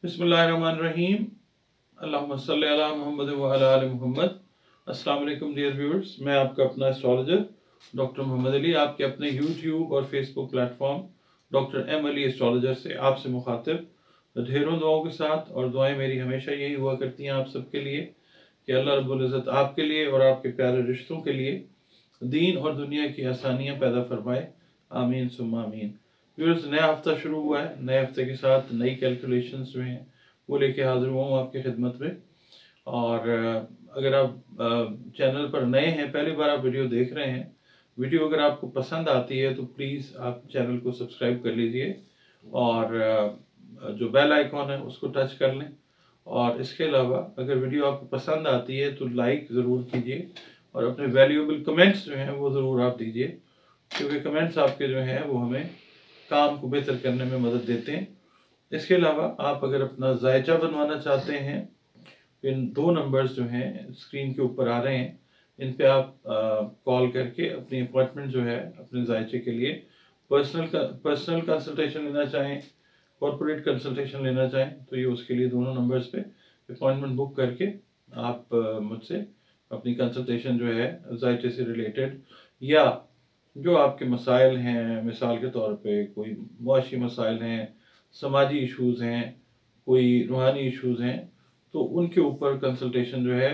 बिस्मिल्लाहिर्रहमानिर्रहीम। अल्लाहुम्मा सल्ली अला मुहम्मद व अला आलि मुहम्मद। अस्सलाम वालेकुम डियर व्यूअर्स, मैं आपका अपना एस्ट्रोलॉजर डॉक्टर मोहम्मद अली आपके अपने यूट्यूब और Facebook platform doctor M Ali astrologer से आपसे मुखातिब ढेरों दुआओं के साथ। और दुआएं मेरी हमेशा यही हुआ करती हैं आप सबके लिए कि अल्लाह रब्बुल इज़्ज़त आपके लिए और आपके प्यारे रिश्तों के लिए दीन और दुनिया की आसानियाँ पैदा फरमाए। आमीन सुम्मा आमीन। व्यूअर्स, नया हफ्ता शुरू हुआ है। नए हफ्ते के साथ नई कैलकुलेशंस जो हैं वो लेके हाजिर हुआ हूँ आपकी खिदमत में। और अगर आप चैनल पर नए हैं, पहली बार आप वीडियो देख रहे हैं, वीडियो अगर आपको पसंद आती है तो प्लीज़ आप चैनल को सब्सक्राइब कर लीजिए और जो बेल आइकॉन है उसको टच कर लें। और इसके अलावा अगर वीडियो आपको पसंद आती है तो लाइक ज़रूर कीजिए और अपने वैल्यूएबल कमेंट्स जो हैं वो ज़रूर आप दीजिए, क्योंकि कमेंट्स आपके जो हैं वो हमें काम को बेहतर करने में मदद देते हैं। इसके अलावा आप अगर अपना जायचा बनवाना चाहते हैं, इन 2 नंबर्स जो हैं स्क्रीन के ऊपर आ रहे हैं, इन पे आप कॉल करके अपनी अपॉइंटमेंट जो है अपने जायचे के लिए पर्सनल कंसल्टेशन लेना चाहें, कॉर्पोरेट कंसल्टेशन लेना चाहें, तो ये उसके लिए दोनों नंबर्स पे अपॉइंटमेंट बुक करके आप मुझसे अपनी कंसल्टेशन जो है जायचे से रिलेटेड या जो आपके मसाइल हैं, मिसाल के तौर पे कोई मुआशी मसाइल हैं, समाजी इश्यूज़ हैं, कोई रूहानी इश्यूज़ हैं, तो उनके ऊपर कंसल्टेशन जो है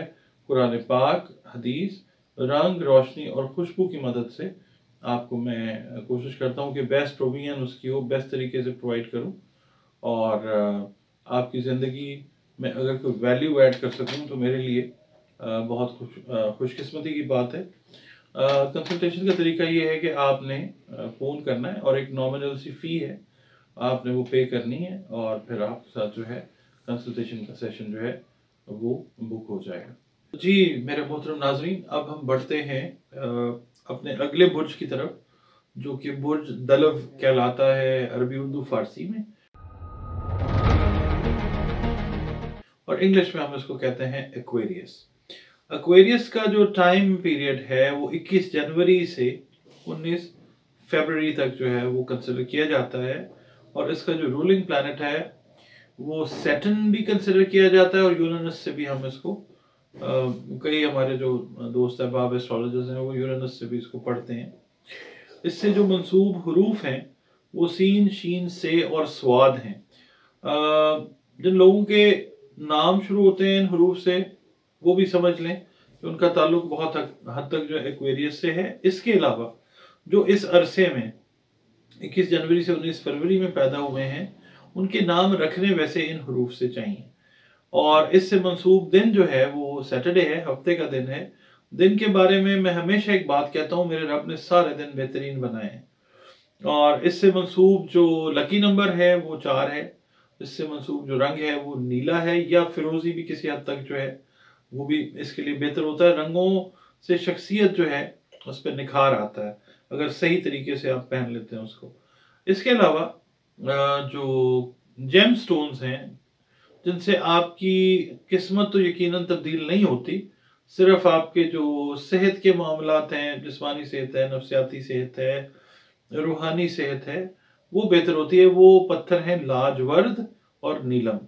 कुरान पाक, हदीस, रंग, रोशनी और खुशबू की मदद से आपको मैं कोशिश करता हूँ कि बेस्ट प्रोविजन उसकी हो, बेस्ट तरीके से प्रोवाइड करूँ और आपकी ज़िंदगी में अगर कोई वैल्यू ऐड कर सकूँ तो मेरे लिए बहुत खुशकिस्मती की बात है। कंसल्टेशन का तरीका ये है कि आपने फ़ोन करना है और एक नॉमिनल सी फ़ी है, आपने वो पे करनी है और फिर आपके साथ जो है कंसल्टेशन का सेशन जो है वो बुक हो जाएगा। जी मेरे मोहतरम नाजरीन, अब हम बढ़ते हैं अपने अगले बुर्ज की तरफ, जो कि बुर्ज दलव कहलाता है अरबी उर्दू फारसी में, और इंग्लिश में हम इसको कहते हैं एक्वेरियस। एक्वेरियस का जो टाइम पीरियड है वो 21 जनवरी से 19 फरवरी तक जो है वो कंसिडर किया जाता है। और इसका जो रूलिंग प्लैनेट है वो सैटर्न भी कंसिडर किया जाता है और यूरेनस से भी हम इसको कई हमारे जो दोस्त अहबाब एस्ट्रोलॉजर्स हैं वो यूरेनस से भी इसको पढ़ते हैं। इससे जो मंसूब हरूफ हैं वो सीन, शीन, से और स्वाद हैं। जिन लोगों के नाम शुरू होते हैं इन हरूफ से वो भी समझ लें कि उनका ताल्लुक बहुत हद तक जो एक्वेरियस से है। इसके अलावा जो इस अरसे में 21 जनवरी से 19 फरवरी में पैदा हुए हैं उनके नाम रखने वैसे इन हरूफ से चाहिए। और इससे मंसूब दिन जो है वो सैटरडे है, हफ्ते का दिन है। दिन के बारे में मैं हमेशा एक बात कहता हूँ, मेरे रब ने सारे दिन बेहतरीन बनाए हैं। और इससे मंसूब जो लकी नंबर है वो 4 है। इससे मंसूब जो रंग है वो नीला है या फिरोजी भी किसी हद तक जो है वो भी इसके लिए बेहतर होता है। रंगों से शख्सियत जो है उस पर निखार आता है अगर सही तरीके से आप पहन लेते हैं उसको। इसके अलावा जो जेम स्टोन्स हैं जिनसे आपकी किस्मत तो यकीनन तब्दील नहीं होती, सिर्फ आपके जो सेहत के मामलात हैं, जिस्मानी सेहत है, नफ्सियाती सेहत है, रूहानी सेहत है, वो बेहतर होती है। वो पत्थर हैं लाजवर्द और नीलम।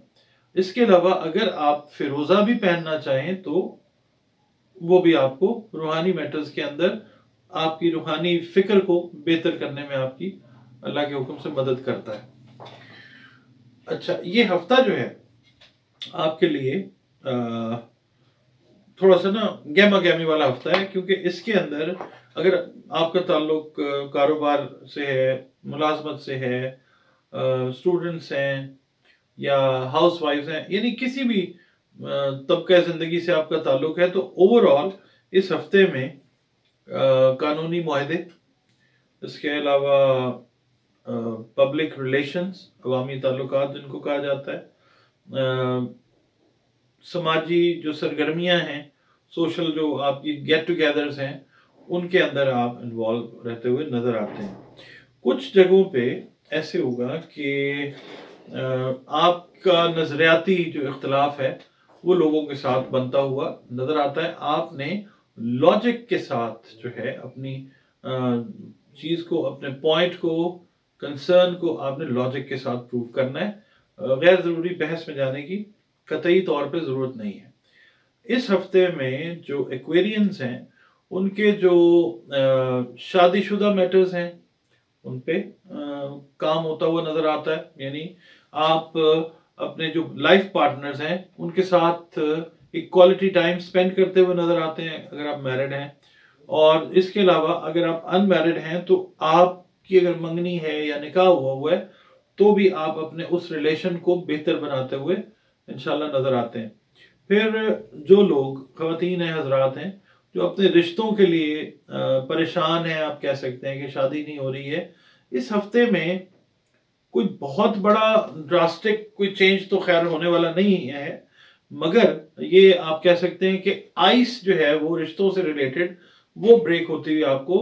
इसके अलावा अगर आप फिरोजा भी पहनना चाहें तो वो भी आपको रूहानी मैटर्स के अंदर आपकी रूहानी फिक्र को बेहतर करने में आपकी अल्लाह के हुक्म से मदद करता है। अच्छा, ये हफ्ता जो है आपके लिए थोड़ा सा ना गहमा गहमी वाला हफ्ता है, क्योंकि इसके अंदर अगर आपका ताल्लुक कारोबार से है, मुलाजमत से है, स्टूडेंट्स हैं या हाउस वाइफ हैं, यानी किसी भी तबका ज़िंदगी से आपका ताल्लुक है, तो ओवरऑल इस हफ्ते में कानूनी मुआहदे, इसके अलावा पब्लिक रिलेशंस, अवामी ताल्लुकात जिनको कहा जाता है, समाजी जो सरगर्मियां हैं, सोशल जो आपकी गेट टुगेदर्स हैं, उनके अंदर आप इन्वॉल्व रहते हुए नज़र आते हैं। कुछ जगहों पे ऐसे होगा कि आपका नज़रियाती जो इख्तलाफ है वो लोगों के साथ बनता हुआ नज़र आता है। आपने लॉजिक के साथ जो है अपनी चीज़ को, अपने पॉइंट को, कंसर्न को आपने लॉजिक के साथ प्रूव करना है, गैर ज़रूरी बहस में जाने की कतई तौर पे ज़रूरत नहीं है। इस हफ्ते में जो एक्वेरियंस हैं उनके जो शादीशुदा मैटर्स हैं उन पे काम होता हुआ नजर आता है। यानी आप अपने जो लाइफ पार्टनर्स हैं उनके साथ एक क्वालिटी टाइम स्पेंड करते हुए नजर आते हैं अगर आप मैरिड हैं। और इसके अलावा अगर आप अनमैरिड हैं तो आपकी अगर मंगनी है या निकाह हुआ है तो भी आप अपने उस रिलेशन को बेहतर बनाते हुए इंशाल्लाह नजर आते हैं। फिर जो लोग ख़वातीन हैं, हजरात हैं, जो अपने रिश्तों के लिए परेशान हैं, आप कह सकते हैं कि शादी नहीं हो रही है, इस हफ्ते में कोई बहुत बड़ा ड्रास्टिक कोई चेंज तो खैर होने वाला नहीं है, मगर ये आप कह सकते हैं कि आइस जो है वो रिश्तों से रिलेटेड वो ब्रेक होती हुई आपको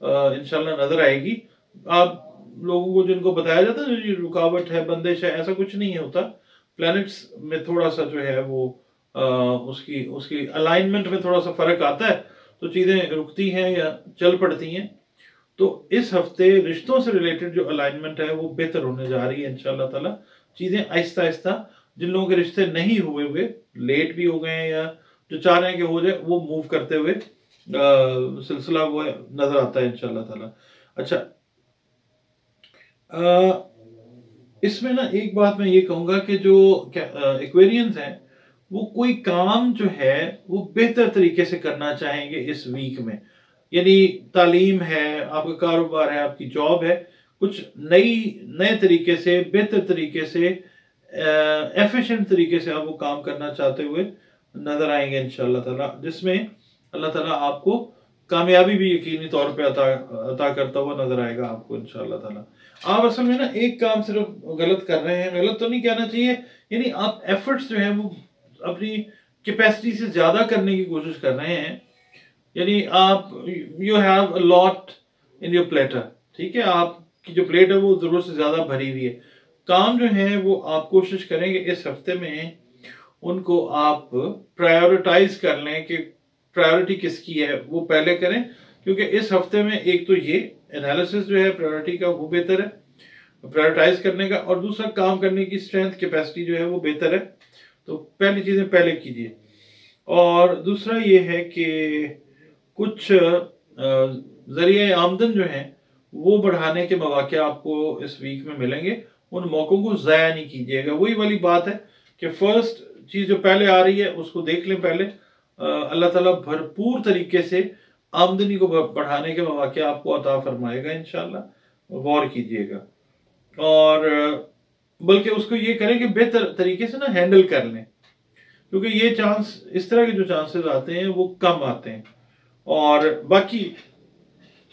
इंशाल्लाह नजर आएगी। आप लोगों को जिनको बताया जाता है जो रुकावट है, बंदिश है, ऐसा कुछ नहीं होता। प्लैनेट्स में थोड़ा सा जो है वो उसकी उसकी अलाइनमेंट में थोड़ा सा फर्क आता है तो चीजें रुकती हैं या चल पड़ती हैं। तो इस हफ्ते रिश्तों से रिलेटेड जो अलाइनमेंट है वो बेहतर होने जा रही है इंशाल्लाह ताला। चीजें आहिस्ता आहिस्ता जिन लोगों के रिश्ते नहीं हुए लेट भी हो गए हैं या जो चाह रहे हैं कि हो जाए वो मूव करते हुए सिलसिला वो नजर आता है इंशाल्लाह ताला। अच्छा, इसमें ना एक बात मैं ये कहूंगा कि जो एक्वेरियंस हैं वो कोई काम जो है वो बेहतर तरीके से करना चाहेंगे इस वीक में। यानी तालीम है, आपका कारोबार है, आपकी जॉब है, कुछ नए तरीके से, बेहतर तरीके से, एफिशिएंट तरीके से आप वो काम करना चाहते हुए नजर आएंगे इंशाल्लाह ताला, जिसमें अल्लाह ताला आपको कामयाबी भी यकीनी तौर पे अता करता हुआ नजर आएगा आपको इंशाल्लाह ताला। आप असल में ना एक काम सिर्फ गलत कर रहे हैं, गलत तो नहीं कहना चाहिए, यानी आप एफर्ट्स जो है वो अपनी कैपेसिटी से ज्यादा करने की कोशिश कर रहे हैं। यानी आप you have a lot in your platter, ठीक है, आपकी जो प्लेट है वो जरूरत से ज्यादा भरी हुई है। काम जो है वो आप कोशिश करेंगे इस हफ्ते में उनको आप प्रायोरिटाइज कर लें कि प्रायोरिटी किसकी है वो पहले करें, क्योंकि इस हफ्ते में एक तो ये एनालिसिस जो है प्रायोरिटी का वो बेहतर है प्रायोरिटाइज करने का, और दूसरा काम करने की स्ट्रेंथ कैपेसिटी जो है वो बेहतर है। तो पहली चीजें पहले कीजिए। और दूसरा ये है कि कुछ जरिए आमदन जो है वो बढ़ाने के मौके आपको इस वीक में मिलेंगे, उन मौकों को ज़ाया नहीं कीजिएगा। वही वाली बात है कि फर्स्ट चीज़ जो पहले आ रही है उसको देख लें पहले। अल्लाह ताला भरपूर तरीके से आमदनी को बढ़ाने के मौके आपको अता फरमाएगा इंशाल्लाह, गौर कीजिएगा। और बल्कि उसको ये करें कि बेहतर तरीके से ना हैंडल कर लें, क्योंकि ये चांस, इस तरह के जो चांसेस आते हैं वो कम आते हैं। और बाकी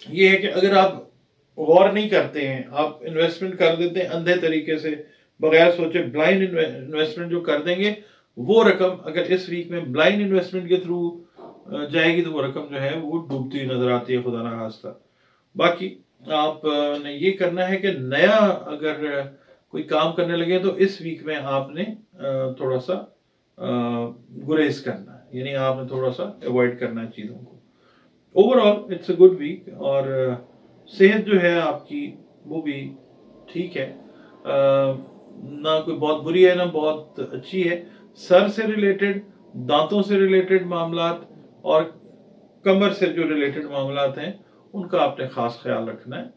ये है कि अगर आप गौर नहीं करते हैं, आप इन्वेस्टमेंट कर देते हैं अंधे तरीके से, बगैर सोचे ब्लाइंड इन्वेस्टमेंट जो कर देंगे, वो रकम अगर इस वीक में ब्लाइंड इन्वेस्टमेंट के थ्रू जाएगी तो वो रकम जो है वो डूबती हुई नजर आती है, खुदा ना खास्ता। बाकी आपने ये करना है कि नया अगर कोई काम करने लगे तो इस वीक में आपने थोड़ा सा गुरेज करना है, यानी आपने थोड़ा सा अवॉइड करना है चीज़ों को। Overall it's a good week, और सेहत जो है आपकी वो भी ठीक है, ना कोई बहुत बुरी है ना बहुत अच्छी है। सर से रिलेटेड, दांतों से रिलेटेड मामलात और कमर से जो रिलेटेड मामलात हैं उनका आपने खास ख्याल रखना है।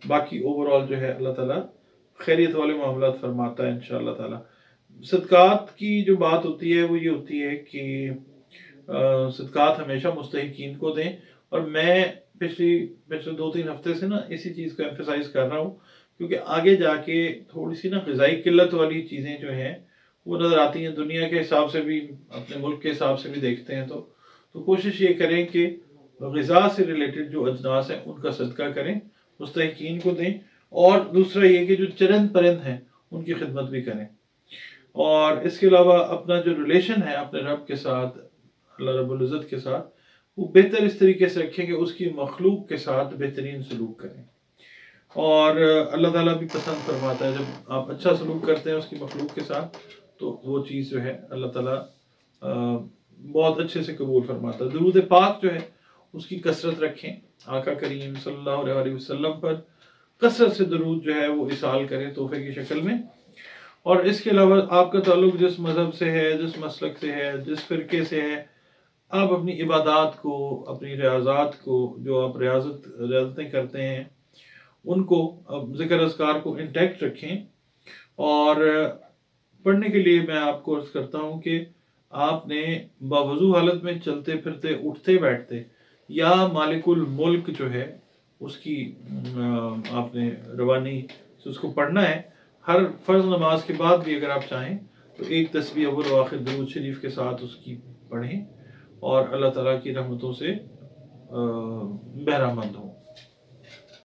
बाकी ओवरऑल जो है अल्लाह ताला खैरियत वाले मामलात फरमाता है इंशाअल्लाह ताला। सदकात की जो बात होती है वो ये होती है कि सदकात हमेशा मुस्तहिकीन को दें, और मैं पिछले 2-3 हफ्ते से ना इसी चीज़ को एम्फेसाइज कर रहा हूँ, क्योंकि आगे जाके थोड़ी सी ना ग़िज़ाई किल्लत वाली चीज़ें जो हैं वो नज़र आती हैं, दुनिया के हिसाब से भी, अपने मुल्क के हिसाब से भी देखते हैं तो कोशिश ये करें कि ग़िज़ा से रिलेटेड जो अजनास हैं उनका सदका करें, मुस्तहिकीन को दें। और दूसरा ये कि जो चरंद परंद हैं उनकी खिदमत भी करें। और इसके अलावा अपना जो रिलेशन है अपने रब के साथ, अल्लाह रब्बुल इज़्ज़त के साथ, वो बेहतर इस तरीके से रखें कि उसकी मखलूक के साथ बेहतरीन सलूक करें। और अल्लाह ताला भी पसंद फरमाता है जब आप अच्छा सलूक करते हैं उसकी मखलूक के साथ, तो वो चीज़ जो है अल्लाह ताला बहुत अच्छे से कबूल फरमाता है। दुरूद पाक जो है उसकी कसरत रखें, आका करीम सल्लल्लाहु अलैहि वसल्लम पर कसरत से दुरूद जो है वो इसाल करें तोहफे की शक्ल में। और इसके अलावा आपका ताल्लुक जिस मज़हब से है, जिस मसलक से है, जिस फ़िरके से है, आप अपनी इबादत को, अपनी रियाज़ात को, जो आप रियाज़तें करते हैं, उनको ज़िक्र अज़कार को इंटैक्ट रखें। और पढ़ने के लिए मैं आपको अर्ज़ करता हूँ कि आपने बावज़ू हालत में चलते फिरते, उठते बैठते या मालिकुल मुल्क जो है उसकी आपने रवानी से उसको पढ़ना है। हर फ़र्ज़ नमाज के बाद भी अगर आप चाहें तो एक तस्बीह अव्वल व आखिर दुरूद शरीफ के साथ उसकी पढ़ें और अल्लाह ताला की रहमतों से बहरामंद हों।